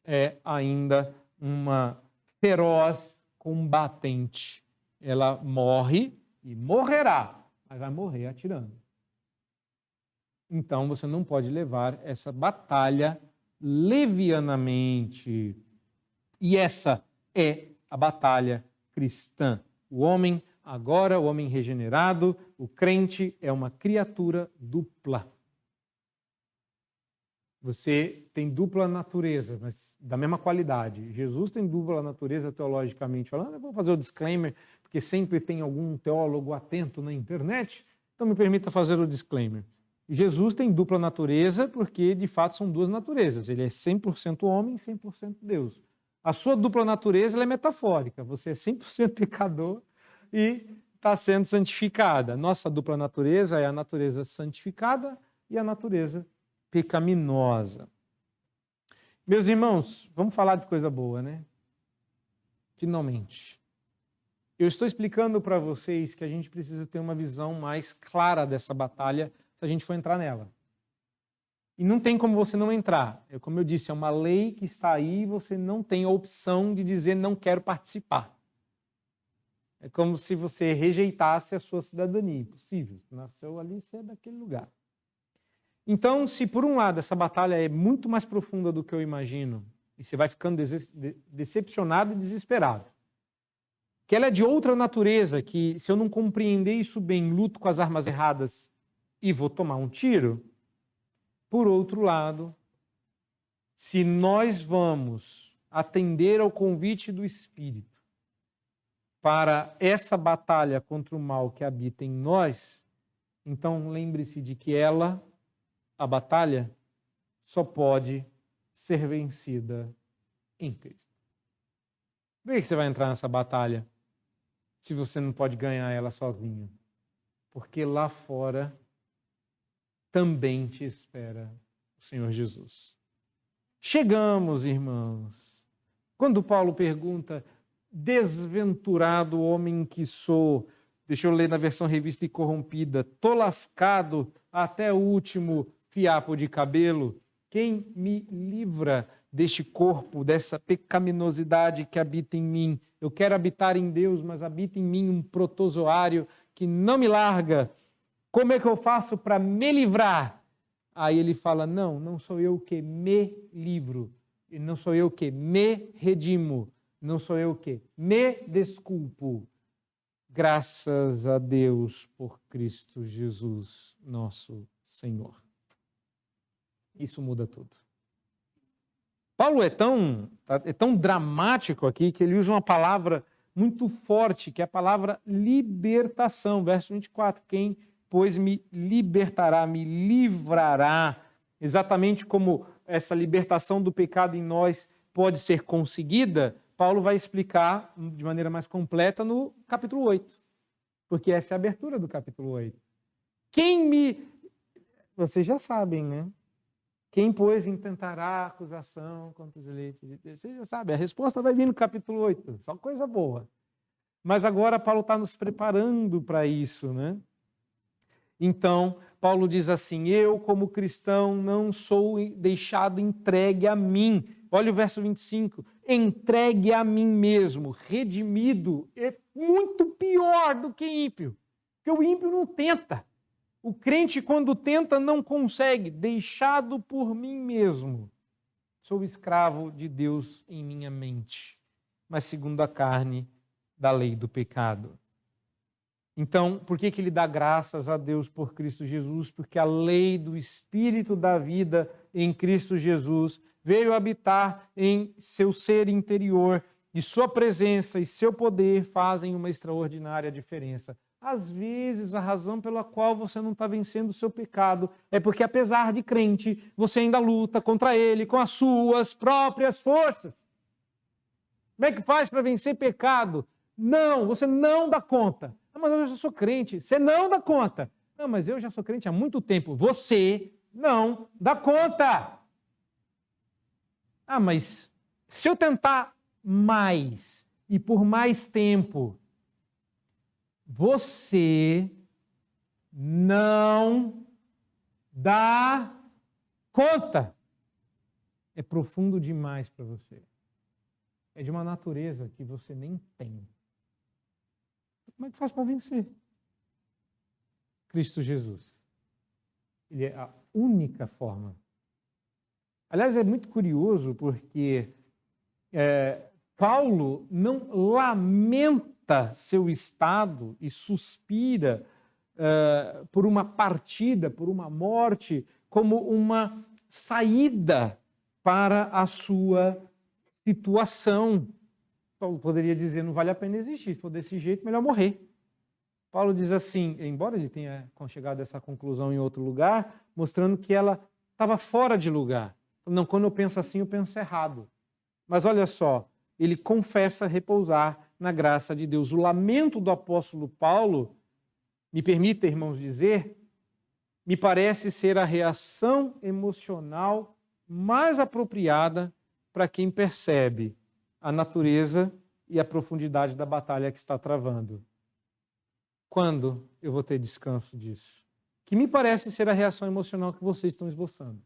S1: é ainda uma feroz combatente. Ela morre e morrerá, mas vai morrer atirando. Então, você não pode levar essa batalha levianamente. E essa é a batalha cristã. O homem, agora, o homem regenerado, o crente, é uma criatura dupla. Você tem dupla natureza, mas da mesma qualidade. Jesus tem dupla natureza teologicamente falando. Eu vou fazer o disclaimer, porque sempre tem algum teólogo atento na internet, então me permita fazer o disclaimer. Jesus tem dupla natureza porque, de fato, são duas naturezas. Ele é 100% homem e 100% Deus. A sua dupla natureza ela é metafórica. Você é 100% pecador e está sendo santificada. Nossa dupla natureza é a natureza santificada e a natureza pecaminosa. Meus irmãos, vamos falar de coisa boa, né? Finalmente. Eu estou explicando para vocês que a gente precisa ter uma visão mais clara dessa batalha se a gente for entrar nela. E não tem como você não entrar. Como eu disse, é uma lei que está aí e você não tem a opção de dizer não quero participar. É como se você rejeitasse a sua cidadania. Impossível. Nasceu ali, você é daquele lugar. Então, se por um lado essa batalha é muito mais profunda do que eu imagino, e você vai ficando decepcionado e desesperado, que ela é de outra natureza, que se eu não compreender isso bem, luto com as armas erradas e vou tomar um tiro. Por outro lado, se nós vamos atender ao convite do Espírito para essa batalha contra o mal que habita em nós, então lembre-se de que a batalha, só pode ser vencida em Cristo. Por que você vai entrar nessa batalha se você não pode ganhar ela sozinho? Porque lá fora também te espera o Senhor Jesus. Chegamos, irmãos. Quando Paulo pergunta, desventurado homem que sou, deixa eu ler na versão revista e corrompida, tô lascado até o último fiapo de cabelo, quem me livra deste corpo, dessa pecaminosidade que habita em mim? Eu quero habitar em Deus, mas habita em mim um protozoário que não me larga. Como é que eu faço para me livrar? Aí ele fala, não sou eu que me livro, e não sou eu que me redimo, não sou eu que me desculpo. Graças a Deus por Cristo Jesus, nosso Senhor. Isso muda tudo. Paulo é tão dramático aqui que ele usa uma palavra muito forte, que é a palavra libertação. Verso 24, quem, pois, me libertará, me livrará. Exatamente como essa libertação do pecado em nós pode ser conseguida, Paulo vai explicar de maneira mais completa no capítulo 8. Porque essa é a abertura do capítulo 8. Vocês já sabem, né? Quem, pois, intentará acusação contra os eleitos de Deus? Você já sabe, a resposta vai vir no capítulo 8, só coisa boa. Mas agora Paulo está nos preparando para isso, né? Então, Paulo diz assim, eu como cristão não sou deixado entregue a mim. Olha o verso 25, entregue a mim mesmo, redimido, é muito pior do que ímpio, porque o ímpio não tenta. O crente, quando tenta, não consegue. Deixado por mim mesmo. Sou escravo de Deus em minha mente, mas segundo a carne da lei do pecado. Então, por que ele dá graças a Deus por Cristo Jesus? Porque a lei do Espírito da vida em Cristo Jesus veio habitar em seu ser interior e sua presença e seu poder fazem uma extraordinária diferença. Às vezes, a razão pela qual você não está vencendo o seu pecado é porque, apesar de crente, você ainda luta contra ele com as suas próprias forças. Como é que faz para vencer pecado? Não, você não dá conta. Ah, mas eu já sou crente. Você não dá conta. Não, mas eu já sou crente há muito tempo. Você não dá conta. Ah, mas se eu tentar mais e por mais tempo, você não dá conta. É profundo demais para você. É de uma natureza que você nem tem. Como é que faz para vencer? Cristo Jesus. Ele é a única forma. Aliás, é muito curioso porque Paulo não lamenta seu estado e suspira por uma partida, por uma morte, como uma saída para a sua situação. Paulo poderia dizer, não vale a pena existir, se for desse jeito, melhor morrer. Paulo diz assim, embora ele tenha chegado a essa conclusão em outro lugar, mostrando que ela estava fora de lugar. Não, quando eu penso assim, eu penso errado. Mas olha só, ele confessa repousar na graça de Deus. O lamento do apóstolo Paulo, me permita, irmãos, dizer, me parece ser a reação emocional mais apropriada para quem percebe a natureza e a profundidade da batalha que está travando. Quando eu vou ter descanso disso? Que me parece ser a reação emocional que vocês estão esboçando.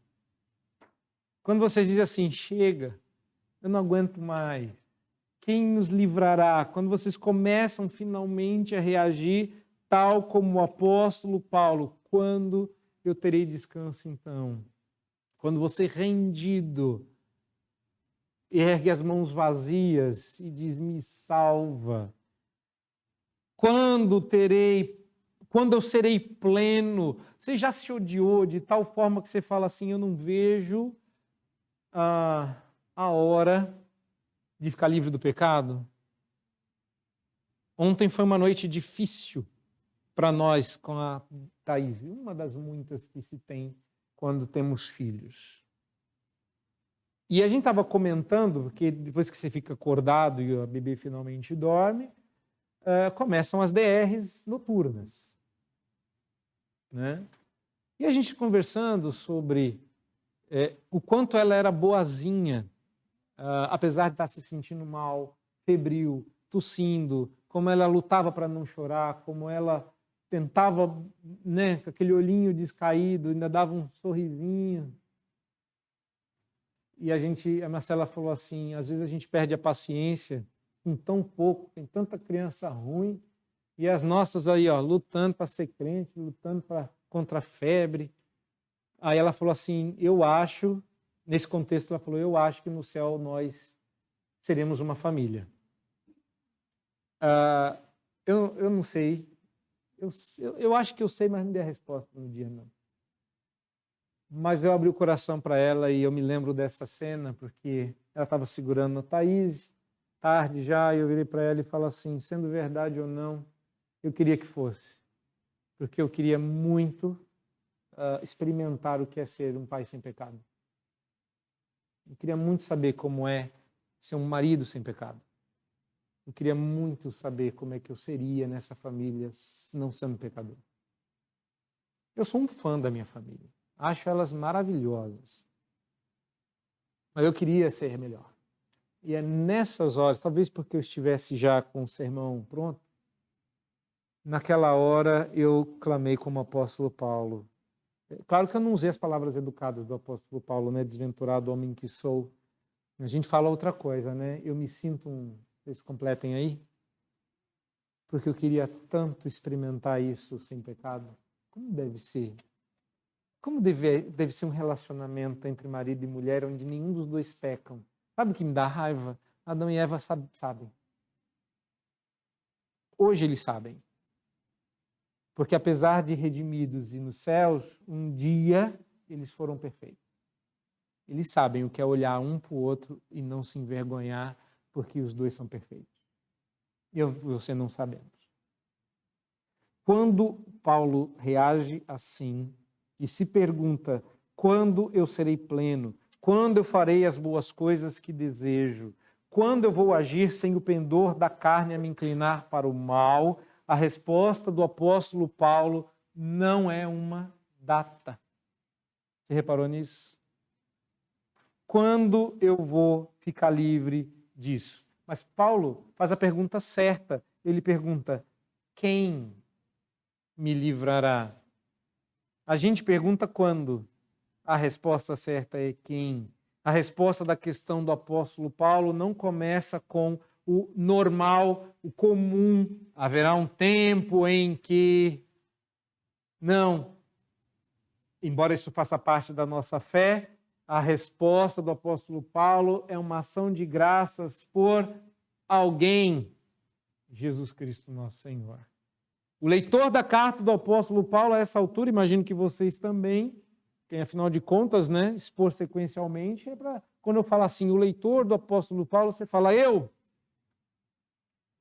S1: Quando vocês dizem assim, chega, eu não aguento mais, quem nos livrará? Quando vocês começam finalmente a reagir tal como o apóstolo Paulo, quando eu terei descanso então? Quando você rendido ergue as mãos vazias e diz, me salva. Quando eu serei pleno? Você já se odiou de tal forma que você fala assim, eu não vejo a hora de ficar livre do pecado? Ontem foi uma noite difícil para nós com a Thaís, uma das muitas que se tem quando temos filhos. E a gente estava comentando, porque depois que você fica acordado e a bebê finalmente dorme, começam as DRs noturnas. Né? E a gente conversando sobre o quanto ela era boazinha, apesar de estar se sentindo mal, febril, tossindo, como ela lutava para não chorar, como ela tentava, né, com aquele olhinho descaído, ainda dava um sorrisinho. E a Marcela falou assim, às vezes a gente perde a paciência com tão pouco, tem tanta criança ruim, e as nossas aí, ó, lutando para ser crente, lutando contra a febre. Aí ela falou assim, eu acho, nesse contexto ela falou, eu acho que no céu nós seremos uma família. Eu não sei, eu acho que eu sei, mas não dei a resposta no dia não. Mas eu abri o coração para ela e eu me lembro dessa cena, porque ela estava segurando a Thaís, tarde já, e eu virei para ela e falei assim, sendo verdade ou não, eu queria que fosse, porque eu queria muito experimentar o que é ser um pai sem pecado. Eu queria muito saber como é ser um marido sem pecado. Eu queria muito saber como é que eu seria nessa família não sendo pecador. Eu sou um fã da minha família. Acho elas maravilhosas. Mas eu queria ser melhor. E é nessas horas, talvez porque eu estivesse já com o sermão pronto, naquela hora eu clamei como apóstolo Paulo. Claro que eu não usei as palavras educadas do apóstolo Paulo, né? Desventurado homem que sou. A gente fala outra coisa, né? Eu me sinto Vocês completem aí? Porque eu queria tanto experimentar isso sem pecado. Como deve ser? Como deve ser um relacionamento entre marido e mulher onde nenhum dos dois pecam? Sabe o que me dá raiva? Adão e Eva sabem. Hoje eles sabem. Porque apesar de redimidos e nos céus, um dia eles foram perfeitos. Eles sabem o que é olhar um para o outro e não se envergonhar, porque os dois são perfeitos. Eu e você não sabemos. Quando Paulo reage assim e se pergunta: quando eu serei pleno? Quando eu farei as boas coisas que desejo? Quando eu vou agir sem o pendor da carne a me inclinar para o mal? A resposta do apóstolo Paulo não é uma data. Você reparou nisso? Quando eu vou ficar livre disso? Mas Paulo faz a pergunta certa. Ele pergunta: quem me livrará? A gente pergunta quando. A resposta certa é quem. A resposta da questão do apóstolo Paulo não começa com o normal, o comum. Haverá um tempo em que... Não. Embora isso faça parte da nossa fé, a resposta do apóstolo Paulo é uma ação de graças por alguém, Jesus Cristo nosso Senhor. O leitor da carta do apóstolo Paulo, a essa altura, imagino que vocês também, que afinal de contas, né, expor sequencialmente, é para, quando eu falo assim, o leitor do apóstolo Paulo, você fala, eu.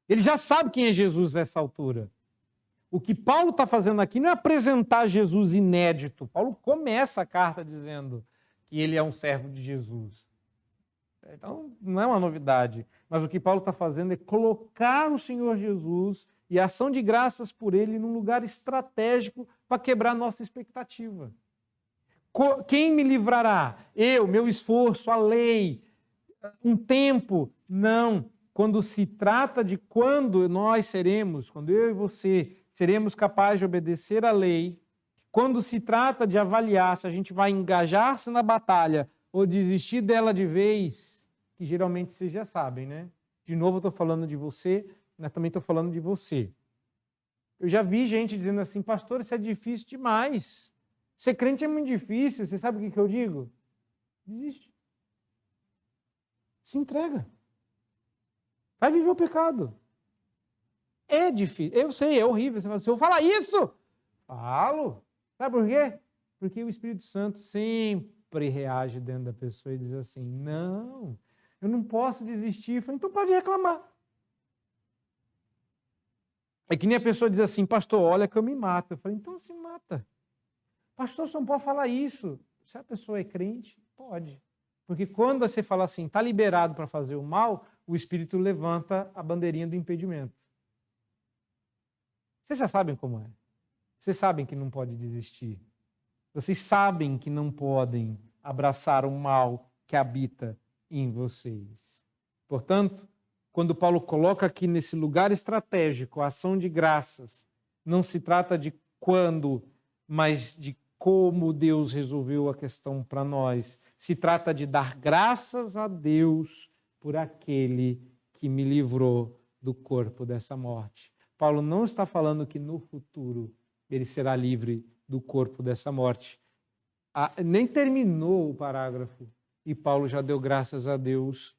S1: Ele já sabe quem é Jesus a essa altura. O que Paulo está fazendo aqui não é apresentar Jesus inédito. Paulo começa a carta dizendo que ele é um servo de Jesus. Então, não é uma novidade. Mas o que Paulo está fazendo é colocar o Senhor Jesus e a ação de graças por ele num lugar estratégico para quebrar nossa expectativa. Quem me livrará? Eu, meu esforço, a lei, um tempo? Não. Quando se trata de quando nós seremos, quando eu e você seremos capazes de obedecer à lei, quando se trata de avaliar se a gente vai engajar-se na batalha ou desistir dela de vez, que geralmente vocês já sabem, né? De novo eu estou falando de você, mas também estou falando de você. Eu já vi gente dizendo assim, pastor, isso é difícil demais. Ser crente é muito difícil. Você sabe o que eu digo? Desiste. Se entrega. Vai viver o pecado. É difícil. Eu sei, é horrível. Você fala assim, eu vou falar isso? Falo. Sabe por quê? Porque o Espírito Santo sempre reage dentro da pessoa e diz assim, não, eu não posso desistir. Eu falo, então pode reclamar. É que nem a pessoa diz assim, pastor, olha que eu me mato. Eu falo, então se mata. Pastor, você não pode falar isso. Se a pessoa é crente, pode. Porque quando você fala assim, está liberado para fazer o mal, o Espírito levanta a bandeirinha do impedimento. Vocês já sabem como é. Vocês sabem que não pode desistir. Vocês sabem que não podem abraçar o mal que habita em vocês. Portanto, quando Paulo coloca aqui nesse lugar estratégico a ação de graças, não se trata de quando, mas de como Deus resolveu a questão para nós. Se trata de dar graças a Deus por aquele que me livrou do corpo dessa morte. Paulo não está falando que no futuro ele será livre do corpo dessa morte. Nem terminou o parágrafo e Paulo já deu graças a Deus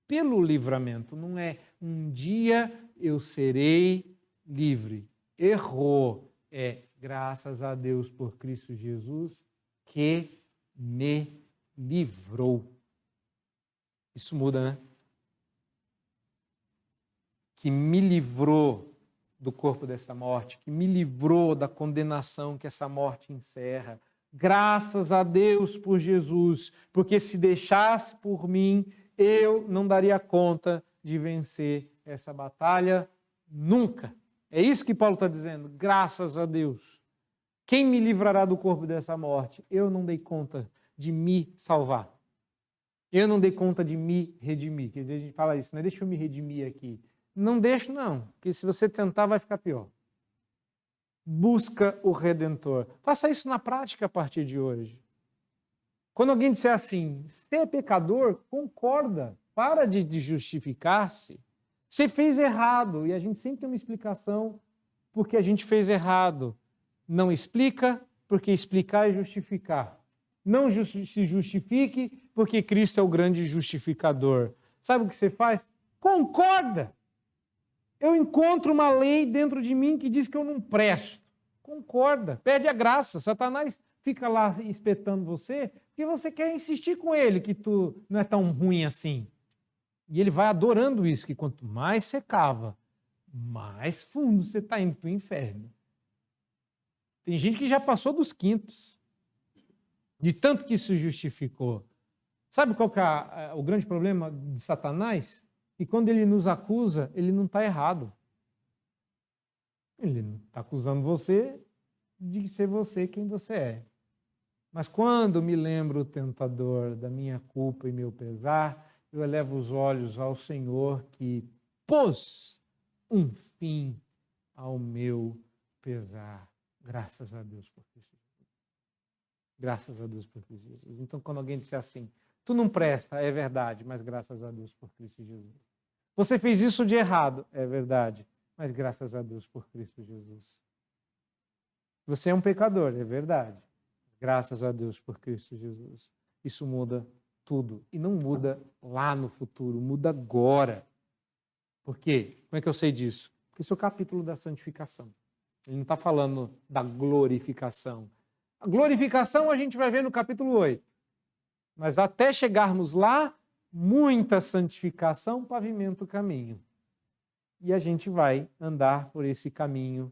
S1: pelo livramento. Não é um dia eu serei livre. Errou. É graças a Deus por Cristo Jesus que me livrou. Isso muda, né? Que me livrou do corpo dessa morte, que me livrou da condenação que essa morte encerra. Graças a Deus por Jesus, porque se deixasse por mim, eu não daria conta de vencer essa batalha nunca. É isso que Paulo está dizendo, graças a Deus. Quem me livrará do corpo dessa morte? Eu não dei conta de me salvar. Eu não dei conta de me redimir. Quer dizer, a gente fala isso, né? Deixa eu me redimir aqui. Não deixo, não, porque se você tentar vai ficar pior. Busca o Redentor. Faça isso na prática a partir de hoje. Quando alguém disser assim, você é pecador, concorda, para de justificar-se. Você fez errado, e a gente sempre tem uma explicação porque a gente fez errado. Não explica, porque explicar é justificar. Não se justifique, porque Cristo é o grande justificador. Sabe o que você faz? Concorda! Eu encontro uma lei dentro de mim que diz que eu não presto. concorda, pede a graça. Satanás fica lá espetando você porque você quer insistir com ele que tu não é tão ruim assim. E ele vai adorando isso, que quanto mais você cava, mais fundo você está indo para o inferno. Tem gente que já passou dos quintos, de tanto que se justificou. Sabe qual que é o grande problema de Satanás? Que quando ele nos acusa, ele não está errado. Ele não está acusando você de ser você quem você é. Mas quando me lembro, tentador, da minha culpa e meu pesar, eu elevo os olhos ao Senhor que pôs um fim ao meu pesar. Graças a Deus por Cristo Jesus. Graças a Deus por Cristo Jesus. Então, quando alguém disser assim, tu não presta, é verdade, mas graças a Deus por Cristo Jesus. Você fez isso de errado, é verdade, mas graças a Deus por Cristo Jesus. Você é um pecador, é verdade. Graças a Deus por Cristo Jesus. Isso muda tudo. E não muda lá no futuro, muda agora. Por quê? Como é que eu sei disso? Porque esse é o capítulo da santificação. Ele não está falando da glorificação. A glorificação a gente vai ver no capítulo 8. Mas até chegarmos lá, muita santificação pavimenta o caminho. E a gente vai andar por esse caminho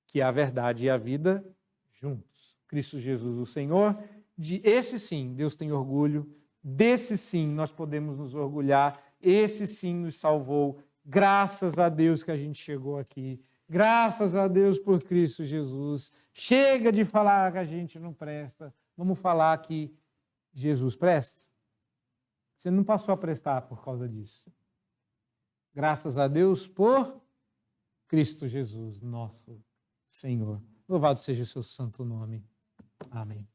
S1: que é a verdade e a vida juntos. Cristo Jesus, o Senhor, de esse sim, Deus tem orgulho, desse sim nós podemos nos orgulhar, esse sim nos salvou, graças a Deus que a gente chegou aqui, graças a Deus por Cristo Jesus. Chega de falar que a gente não presta, vamos falar que Jesus presta. Você não passou a prestar por causa disso. Graças a Deus por Cristo Jesus, nosso Senhor. Louvado seja o seu santo nome. Amém.